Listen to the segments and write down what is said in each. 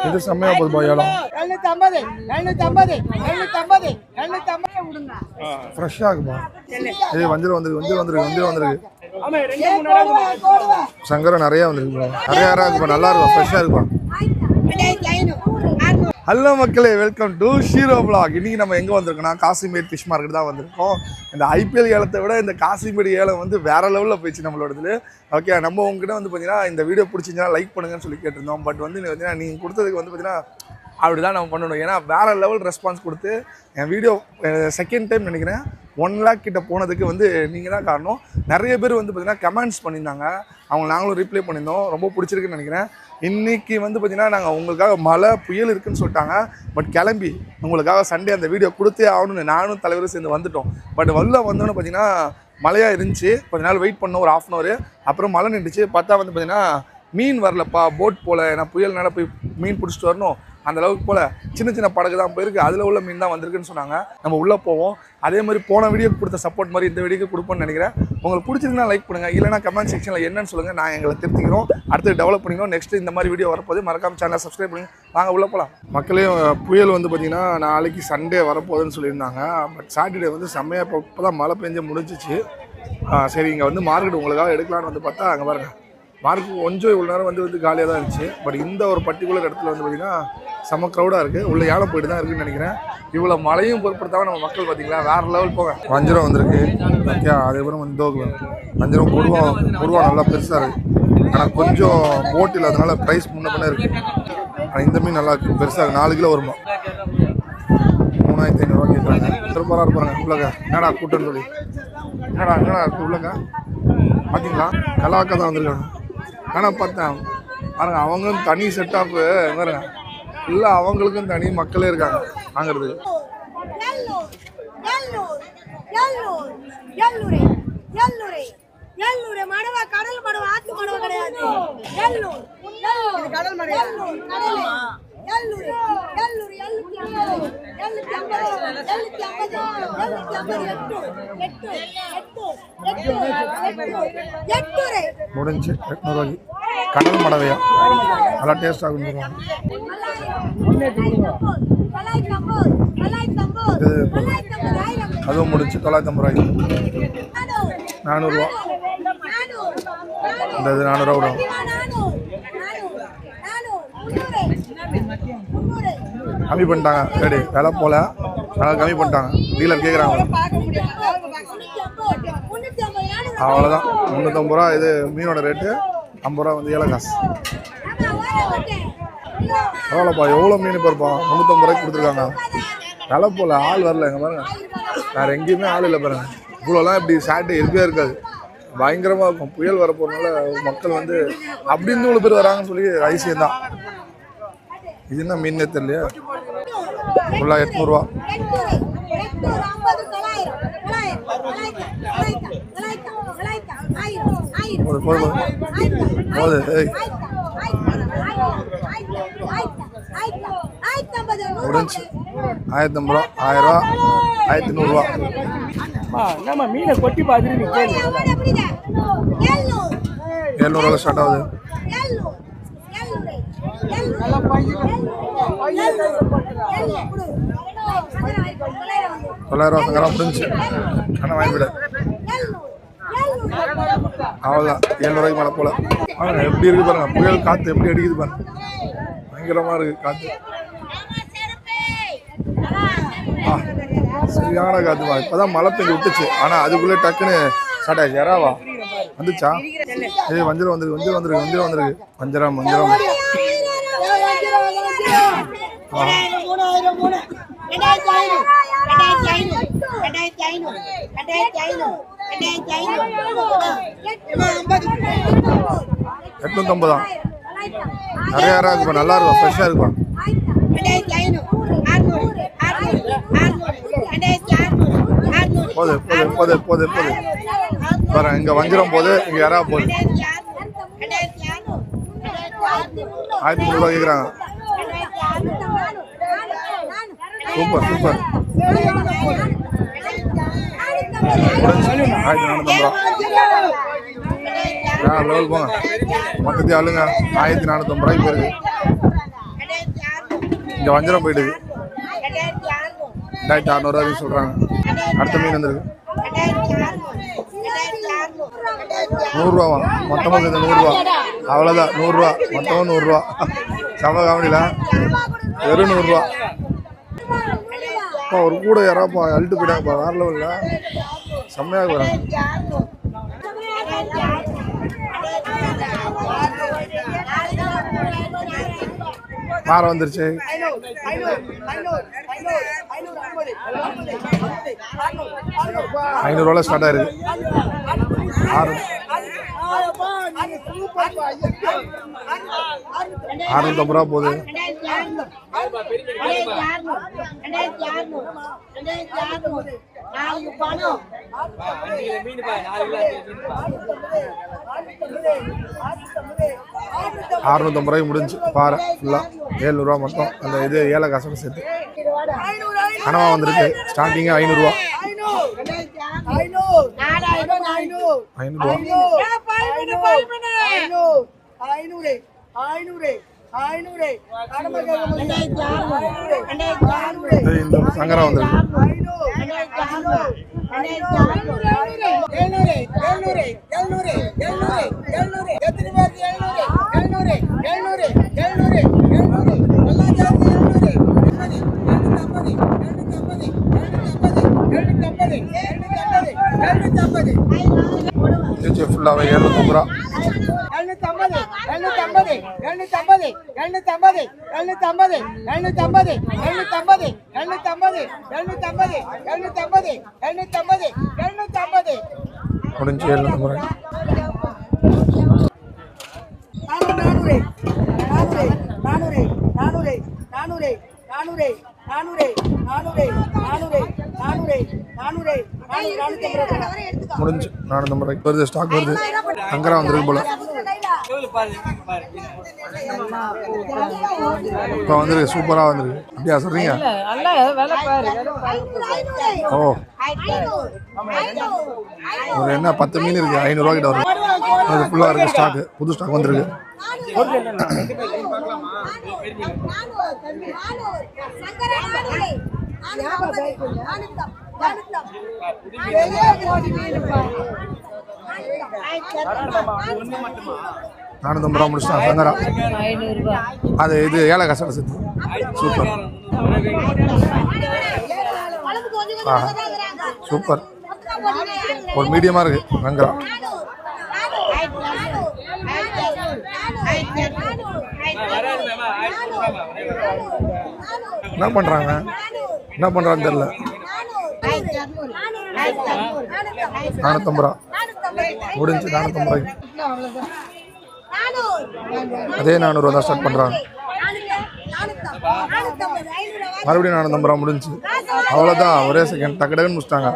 இது செம்மையா போகுது பாயாலம். ஃப்ரெஷ்ஷா இருக்குப்பா. ஏய் வஞ்சரம் வந்திருக்கு. சங்கரம் நிறைய வந்திருக்கு. நிறைய இருக்குப்பா, நல்லா இருக்கும், ஃப்ரெஷ்ஷா இருக்குப்பா. ஹலோ மக்களே, வெல்கம் டு ஷீரோ vlog. இன்னைக்கு நம்ம எங்கே வந்திருக்கோம்னா காசிமேட் ஃபிஷ் மார்க்கெட் தான் வந்திருக்கோம். இந்த ஐபிஎல் ஏலத்தை விட இந்த காசிமேட் ஏலம் வந்து வேற லெவலில் போயிடுச்சு நம்மளோடது. ஓகே, நம்ம உங்ககிட்ட வந்து பார்த்தீங்கன்னா இந்த வீடியோ பிடிச்சிங்கன்னா லைக் பண்ணுங்கன்னு சொல்லி கேட்டிருந்தோம். பட் வந்து பார்த்தீங்கன்னா நீங்கள் கொடுத்ததுக்கு வந்து பார்த்தீங்கன்னா அப்படி தான் நம்ம பண்ணணும். ஏன்னா வேறு லெவல் ரெஸ்பான்ஸ் கொடுத்து என் வீடியோ செகண்ட் டைம் நினைக்கிறேன் 1 lakh கிட்ட போனதுக்கு வந்து நீங்கள் தான் காரணம். நிறைய பேர் வந்து பார்த்தீங்கன்னா கமெண்ட்ஸ் பண்ணியிருந்தாங்க, அவங்க நாங்களும் ரிப்ளை பண்ணியிருந்தோம். ரொம்ப பிடிச்சிருக்குன்னு நினைக்கிறேன். இன்றைக்கி வந்து பார்த்திங்கன்னா நாங்கள் உங்களுக்காக மழை புயல் இருக்குதுன்னு சொல்லிட்டாங்க. பட் கிளம்பி உங்களுக்காக சண்டே அந்த வீடியோ கொடுத்தே ஆகணும்னு நானும் தலைவரும் சேர்ந்து வந்துட்டோம். பட் வந்தோன்னு பார்த்திங்கன்னா மழையாக இருந்துச்சு. கொஞ்ச நாள் வெயிட் பண்ணோம், ஒரு 1/2 hour. அப்புறம் மழை நின்றுச்சு. பார்த்தா வந்து பார்த்திங்கன்னா மீன் வரலப்பா, போட் போல். ஏன்னா புயல்னால போய் மீன் பிடிச்சிட்டு வரணும், அந்த அளவுக்கு போல் சின்ன படகு தான் போயிருக்கு. அதில் உள்ள மீன் தான் வந்திருக்குன்னு சொன்னாங்க. நம்ம உள்ளே போவோம். அதே மாதிரி போன வீடியோக்கு கொடுத்த சப்போர்ட் மாதிரி இந்த வீடியோக்கு கொடுப்போம்னு நினைக்கிறேன். உங்களுக்கு பிடிச்சிருந்தா லைக் பண்ணுங்கள், இல்லைனா கமெண்ட் செக்ஷனில் என்னன்னு சொல்லுங்கள். நான் எங்களை திருத்திக்கிறோம், அடுத்து டெவலப் பண்ணிக்கிறோம். நெக்ஸ்ட்டு இந்த மாதிரி வீடியோ வரப்போது மறக்காம சேனலை சப்ஸ்கிரைப் பண்ணுங்க. வாங்க உள்ளே போகலாம். மக்களே, புயல் வந்து பார்த்திங்கன்னா நாளைக்கு சண்டே வரப்போகுதுன்னு சொல்லியிருந்தாங்க. பட் சாட்டர்டே வந்து செம்மையாக இப்போ தான் மழை பெஞ்சு முடிஞ்சிச்சு. சரி, இங்கே வந்து மார்க்கெட் உங்களுக்காக எடுக்கலான்னு வந்து பார்த்தா அங்கே பாருங்கள், மார்க்கெட் கொஞ்சம் இவ்வளோ நேரம் வந்து காலியாக தான் இருந்துச்சு. பட் இந்த ஒரு பர்டிகுலர் இடத்துல வந்து பார்த்திங்கன்னா செம்ம க்ரௌடாக இருக்குது. உள்ள ஏலம் போயிட்டு தான் இருக்குதுன்னு நினைக்கிறேன். இவ்வளோ மழையும் பொருட்படுத்தாமல் நம்ம மக்கள் பார்த்திங்களா வேறு லெவல் போங்க. வஞ்சரம் வந்திருக்கு. ஓகே, அதேபுறம் வந்து வஞ்சரம் கொடுவா நல்லா பெருசாக இருக்குது. ஆனால் கொஞ்சம் போட் இல்லாதனால ப்ரைஸ் முன்ன பண்ண இருக்குது. ஆனால் இந்த மீன் நல்லா இருக்குது, பெருசாக இருக்குது. 4 கிலோ வருமா, 3500 கேட்குறாங்க. திருப்பராக இருப்பாங்க. உள்ளங்க என்னடா கூட்டன்னு சொல்லி என்னடா இருக்குது உள்ளங்க பார்த்தீங்களா, கலாக்கா தான் வந்திருக்காங்க. ஆனால் பார்த்தேன் பாருங்க, அவங்களும் தனி செட்டாப்பு பாருங்க, இல்லை அவங்களுக்கும் தனி மக்களே இருக்காங்க வாங்கிறது. கடல் மடவா, ஆத்து மடவா கிடையாது. கடல் மடவா முடிஞ்சு 800 ரூபாய்க்கு கடல் மடவையா, நல்லா டேஸ்ட் ஆகும். அதுவும் முடிஞ்சு 950 ரூபாய்க்கு. 400 ரூபா. இந்த இது 400 ரூபா விடும். கம்மி பண்ணிட்டாங்க, ரெடி விலை போல நல்லா கம்மி பண்ணிட்டாங்க. டீலர் கேட்குறாங்க, அவ்வளோதான். 350 ரூபா இது மீனோட ரேட்டு. 50 ரூபா வந்து ஏல காசு. பரவாயில்லப்பா, எவ்வளோ மீன் பாருப்பா, 350 ரூபாய்க்கு கொடுத்துருக்காங்க. விலை போல ஆள் வரல. எங்கே பாருங்க, வேறு எங்கேயுமே ஆள் இல்லை பாருங்க. இவ்வளோலாம் இப்படி சாட்டே இருக்கவே இருக்காது, பயங்கரமாக இருக்கும். புயல் வரப்போனால மக்கள் வந்து அப்படின்னு இவ்வளோ பேர் வராங்கன்னு சொல்லி ஐசியம் தான். இது என்ன மீன் தெரியலையா, ஃபுல்லாக 800 ரூபா. போது முடிஞ்சு 1050 ரூபா, 1000 ரூபா, 1100 ரூபா. நம்ம மீனை கொட்டி பார்த்துட்டு 700 ரூபா ஸ்டார்ட் ஆகுது. 900 ரூபா சங்கரா முடிஞ்சு. ஆனால் வாங்கிவிட அவ்வளோதான். 700 ரூபாய்க்கு மேலே போல. எப்படி இருக்குது பாருங்க, புயல் காற்று எப்படி அடிக்குது பாருங்க, பயங்கரமாக இருக்குது காற்று. சரியான காற்றுமா. இப்போ தான் மழை பெஞ்சு விட்டுச்சு, ஆனால் அதுக்குள்ளே டக்குன்னு ஸ்டார்ட் ஆகிடுச்சு. யாராவா வந்துச்சா? ஏய் வஞ்சரம் வந்துருக்கு. வஞ்சரம் $850. நிறைய இருக்குப்பா, நல்லா இருக்கும், ஃப்ரெஷ்ஷாக இருக்குப்பா. போது பாருங்க, இங்கே வஞ்சிரம் போகுது, இங்கே யாரா போகுது. 1300 ரூபா கேட்குறாங்க. சூப்பர் 1450 ரூபா. லெவல் போங்க. மொத்தத்தையும் அழுங்க. 1450 ரூபாய்க்கு போயிருக்கு. இங்கே வஞ்சரம் போயிடுது. 2600 ரூபாய்க்கு சொல்கிறாங்க. அடுத்த மீன் வந்துருக்கு. 100 ரூபாவா? மொத்தமாக சேர்ந்து 100 ரூபா. அவ்வளோதான் 100 ரூபா. மொத்தமாக 100 ரூபா. செம காமெடியில் வெறும் 100 ரூபா. ஒரு கூட யாராப்பா அழுட்டு போயிட்டாங்கப்பா. வேற லெவலில் செம்மையாக போகிறாங்க. மாற வந்துருச்சு. 500 ஸ்டார்ட் ஆயிருக்கு. 650 ரூபா போகுது. 650 ரூபாய்க்கு முடிஞ்சு பாரு ஃபுல்லாக. 700 ரூபா மொத்தம். அந்த இது ஏழை காசோட சேர்த்து கனவா வந்திருக்கு. ஸ்டார்டிங்கு 500 ரூபா. 500 இந்த சங்கரா வந்திருக்கு. 750 ஃபுல்லாகவே 750 ரூபா. 750 முடிஞ்சு 750 ரூபாய். 400 முடிஞ்சு 450 ரூபாய்க்கு வருது. ஸ்டாக் வருது. சங்கரா வந்துருக்கு போல. இப்போ வந்துருக்கு. சூப்பராக வந்துருக்கு. அப்படியா சொல்றீங்க? ஓ ஒரு என்ன 10 மீன் இருக்கு. 500 ரூபா கிட்ட வரும். அது ஃபுல்லாக இருக்கு. ஸ்டாக்கு புது ஸ்டாக் வந்துருக்கு. நானூறு ரூபா முடிச்சிட்டாங்க சங்கரா. அது இது ஏழை காசோட சேர்த்து. Super super. ஒரு மீடியமாக இருக்கு சங்கரா. என்ன பண்ணுறாங்க தெரியல. 450 ரூபா முடிஞ்சு. 450 ரூபாய்க்கு அதே 400 ரூபா தான் ஸ்டார்ட் பண்ணுறாங்க. மறுபடியும் 450 ரூபா முடிஞ்சு. அவ்வளோதான். ஒரே செகண்ட் டக்கு டக்குன்னு முடிச்சிட்டாங்க.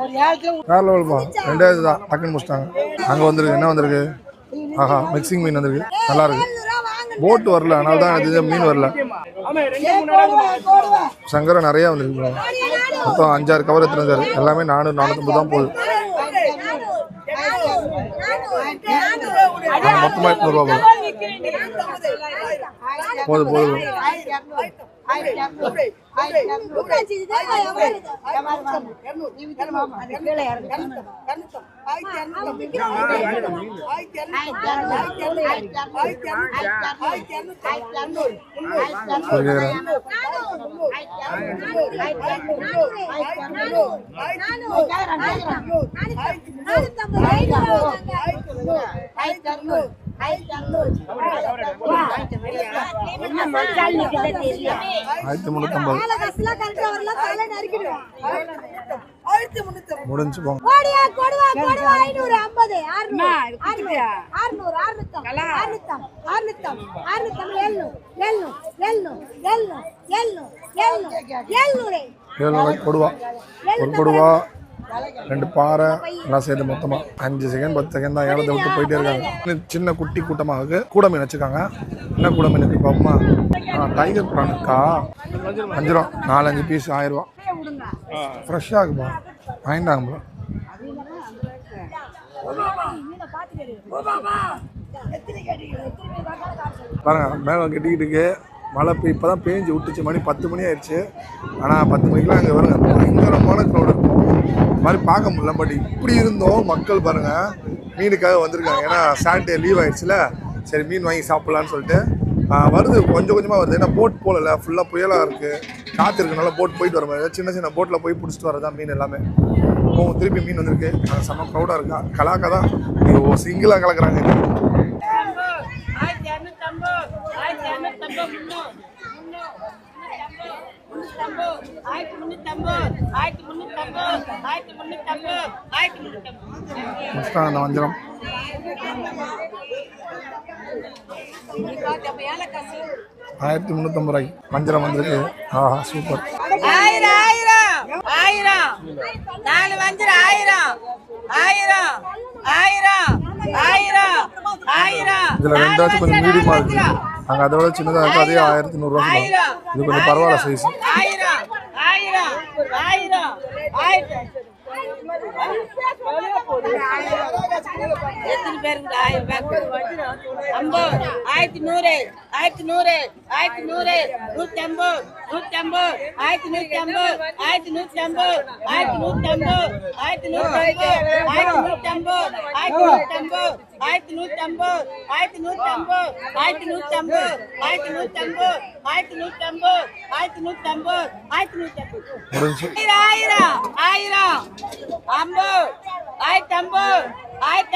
வேற லெவல்ப்பா. 2வது தான் டக்குன்னு முடிச்சிட்டாங்க. அங்கே வந்துருக்கு. என்ன வந்திருக்கு? ஆஹா மிக்சிங் மீன் வந்திருக்கு. நல்லா இருக்கு. போட்டு வரல. அதனால தான் எனக்கு மீன் வரல. சங்கரா நிறையா வந்துருக்கு. மொத்தம் 5-6 கவர் எடுத்துருந்தாரு. எல்லாமே 400-450 தான் போகுது. மொத்தமாக 800 ரூபா போதும். போதும். முடிஞ்சு போங்க. கொடுவா ஒரு கொடுவா 2 பாறை எல்லாம் சேர்ந்து மொத்தமாக 5 செகண்ட் 10 செகண்ட் தான் ஏழத்தை விட்டு போயிட்டே இருக்காங்க. சின்ன குட்டி கூட்டமாக கூட மீன் வச்சுருக்காங்க. என்ன கூட மீன் இருக்கு பாப்பமா? டைகர் ப்ரான் இருக்கா? வஞ்சிரம் 4-5 பீஸ் 1000 ரூபா. ஃப்ரெஷ்ஷாக இருக்குப்பா. வாங்கிட்டாங்க ப்ரோ. பாருங்க மேகம் கட்டிக்கிட்டு இருக்கு. மழை இப்போ தான் பேஞ்சு விட்டுச்சு. மணி 10 மணி ஆயிடுச்சு. ஆனால் 10 மணிக்கெலாம் அங்கே வருங்க பயங்கரமான க்ரௌட் இருக்கும். இந்த மாதிரி பார்க்க முடியல. பட் இப்படி இருந்தோம் மக்கள் பாருங்கள் மீனுக்காக வந்திருக்காங்க. ஏன்னா சாட்டர்டே லீவ் ஆயிடுச்சுல, சரி மீன் வாங்கி சாப்பிட்லான்னு சொல்லிட்டு வருது. கொஞ்சம் கொஞ்சமாக வருது. ஏன்னா போட் போகல, ஃபுல்லாக புயலாக இருக்குது, காற்று இருக்குனால போட் போயிட்டு வர மாதிரி சின்ன சின்ன போட்டில் போய் பிடிச்சிட்டு வரதான் மீன் எல்லாமே. திருப்பி மீன் வந்திருக்கு. செம்ம க்ரௌடாக இருக்கா. கலாக்கா தான் சிங்கிளாக கலக்குறாங்க. அந்த வஞ்சரம் 1350 ரூபாய்க்கு வஞ்சரம் வந்திருக்கு. ஆஹா சூப்பர். 1000 1000 4 வஞ்சரம் 1000 இதில் ரெண்டாச்சும் கொஞ்சம் மீடியமாக இருக்குது. அங்கே அதை விட சின்னதாக இருக்குது. அதே 1100 ரூபா. இது கொஞ்சம் பரவாயில்ல சைஸ். எத்தனை பேருக்கு 1000 பேக் 50 1100 1100 1100 150 150 1150 1150 1150 1150 1150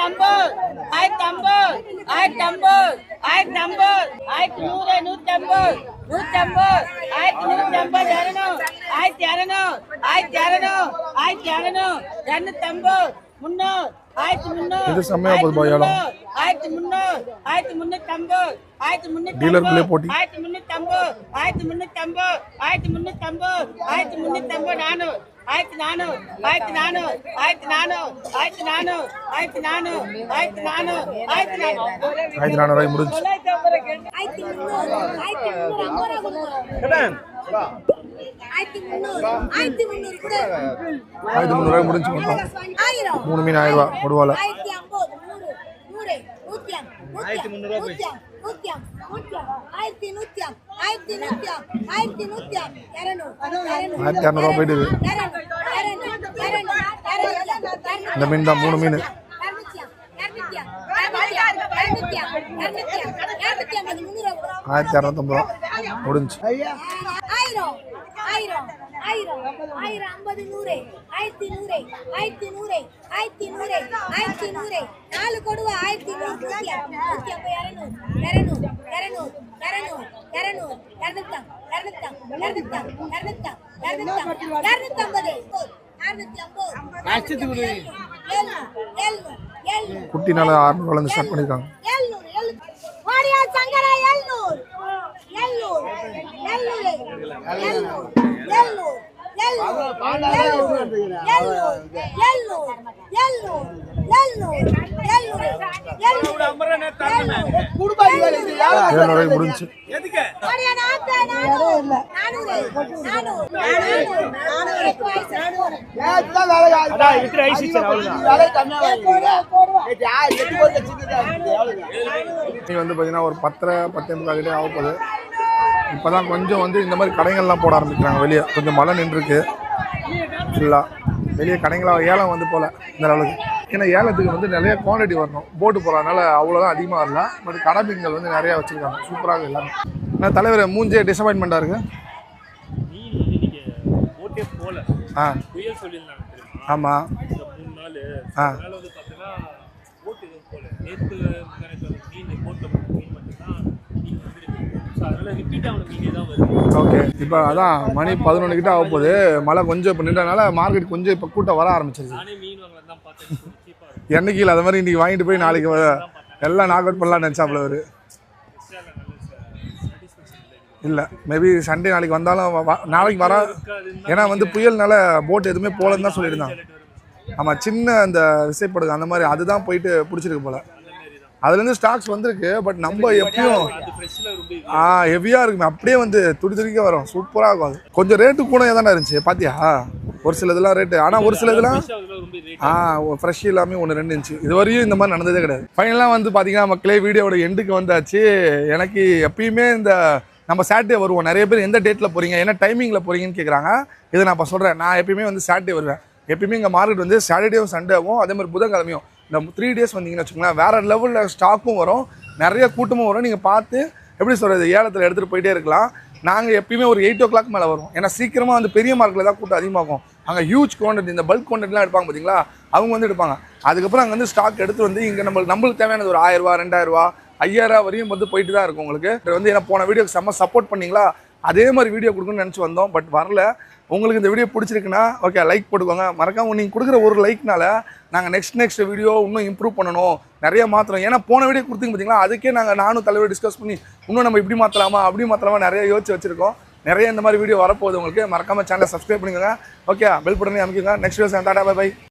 1150 1150 இது செம்மையா போகுது பாய். ஏலம் டீலருக்குள்ளே போட்டி. 1350 1350 1350 1350 400 1400 ரூபாய் முடிஞ்சு. 1300 ரூபாய் முடிஞ்சு மொத்தம். 3 மீன் 1000 ரூபா கொடுவால. 1200 ரூபா போயிட்டு. இந்த மீன் தான் 3 மீன் 1250 ரூபா முடிஞ்சு. 4 கொடுவா 250 குட்டினால 600 ரூபாய் ஸ்டார்ட் பண்ணிருக்காங்க. 700 ரூபாய் முடிஞ்சு. நீ வந்து பார்த்தீங்கன்னா ஒரு 10:30 கிட்டே ஆக போகுது. இப்போ தான் கொஞ்சம் வந்து இந்த மாதிரி கடைகள்லாம் போட ஆரம்பிக்கிறாங்க. வெளியே கொஞ்சம் மழை நின்றுருக்கு ஃபுல்லாக. வெளியே கடைங்களாக ஏலம் வந்து போகல இந்த அளவுக்கு. ஏன்னா ஏலத்துக்கு வந்து நிறைய குவான்டிட்டி வரணும். போட்டு போகிறதுனால அவ்வளோதான் அதிகமாக வரல. பட் கடை மீன்கள் வந்து நிறையா வச்சுருக்காங்க. சூப்பராக எல்லாமே. ஆனால் தலைவர் மூஞ்சே டிசப்பாயின்மெண்ட்டாக இருக்குது. ஆமாம் ஓகே. இப்போ அதான் மணி 11 கிட்ட ஆக போகுது. மழை கொஞ்சம் இப்போ நின்றனால மார்க்கெட் கொஞ்சம் இப்போ கூட்டம் வர ஆரம்பிச்சிருச்சு. என்னைக்கு இல்லை அது மாதிரி இன்றைக்கி வாங்கிட்டு போய் நாளைக்கு எல்லாம் நாக் அவுட் பண்ணலாம்னு நினச்சாப்புல அவர். இல்லை மேபி சண்டே நாளைக்கு வந்தாலும் நாளைக்கு வர. ஏன்னா வந்து புயல்னால போட் எதுவுமே போகலன்னு தான் சொல்லியிருந்தாங்க. ஆமாம் சின்ன அந்த விசைப்படுது அந்த மாதிரி அதுதான் போயிட்டு பிடிச்சிருக்கு போல். அதுலேருந்து ஸ்டாக்ஸ் வந்திருக்கு. பட் நம்ம எப்பயும் ஹெவியாக இருக்குமே, அப்படியே வந்து துடி துடிக்க வரும், சூப்பராக இருக்கும். அது கொஞ்சம் ரேட்டு கூட தானே இருந்துச்சு பார்த்தியா, ஒரு சில இதெல்லாம் ரேட்டு. ஆனால் ஒரு சில இதெல்லாம் ஃப்ரெஷ் எல்லாமே 1-2 இருந்துச்சு. இது வரையும் இந்த மாதிரி நடந்ததே கிடையாது. ஃபைனலாக வந்து பார்த்தீங்கன்னா மக்களே வீடியோட எண்டுக்கு வந்தாச்சு. எனக்கு எப்பயுமே இந்த நம்ம சாட்டர்டே வருவோம். நிறைய பேர் எந்த டேட்டில் போகிறீங்க, என்ன டைமிங்கில் போகிறீங்கன்னு கேட்குறாங்க. இதை நான் இப்போ சொல்கிறேன். நான் எப்பயுமே வந்து சாட்டர்டே வருவேன். எப்பயுமே இங்கே மார்க்கெட் வந்து சாட்டர்டேவும் சண்டேவும் அதே மாதிரி புதன்கிழமையும் இந்த 3 டேஸ் வந்தீங்கன்னு வச்சுக்கோங்களேன், வேறு லெவலில் ஸ்டாக்கும் வரும், நிறைய கூட்டமும் வரும். நீங்கள் பார்த்து எப்படி சொல்கிறது, ஏலத்தில் எடுத்துகிட்டு போயிட்டே இருக்கலாம். நாங்கள் எப்பயுமே ஒரு 8 o'clock மேலே வரும். ஏன்னா சீக்கிரமாக வந்து பெரிய மார்க்கெட்டில் தான் கூட்டம் அதிகமாகும். அங்கே ஹியூஜ் குவான்டிட்டி, இந்த பல்க் குவான்டிட்டிலாம் எடுப்பாங்க பார்த்தீங்களா, அவங்க வந்து எடுப்பாங்க. அதுக்கப்புறம் அங்கே வந்து ஸ்டாக் எடுத்து வந்து இங்கே நம்மளுக்கு தேவையானது ஒரு 1000 ரூபா 2000 ரூபா 5000 வரையும் வந்து போயிட்டு தான் இருக்கும் உங்களுக்கு. வந்து ஏன்னா போன வீடியோக்கு செம்ம சப்போர்ட் பண்ணிங்களா, அதே மாதிரி வீடியோ கொடுக்கணும்னு நினச்சி வந்தோம். பட் வரல. உங்களுக்கு இந்த வீடியோ பிடிச்சிருக்குன்னா ஓகே லைக் போட்டுக்கோங்க. மறக்காம நீங்கள் கொடுக்குற ஒரு லைக்னால நாங்கள் நெக்ஸ்ட் வீடியோ இன்னும் இம்ப்ரூவ் பண்ணணும், நிறைய மாற்றணும். ஏன்னா போன வீடியோ கொடுத்தீங்க பார்த்தீங்களா, அதுக்கே நானும் தலைவர் டிஸ்கஸ் பண்ணி இன்னும் நம்ம இப்படி மாற்றலாமா அப்படி மாற்றலாமா நிறைய யோசிச்சு வச்சுருக்கோம். நிறைய இந்த மாதிரி வீடியோ வரப்போகுது உங்களுக்கு. மறக்காம சேனலை சப்ஸ்கிரைப் பண்ணிக்கோங்க. ஓகே, பெல் பட்டனை அமைக்குங்க. Next video tata bye by.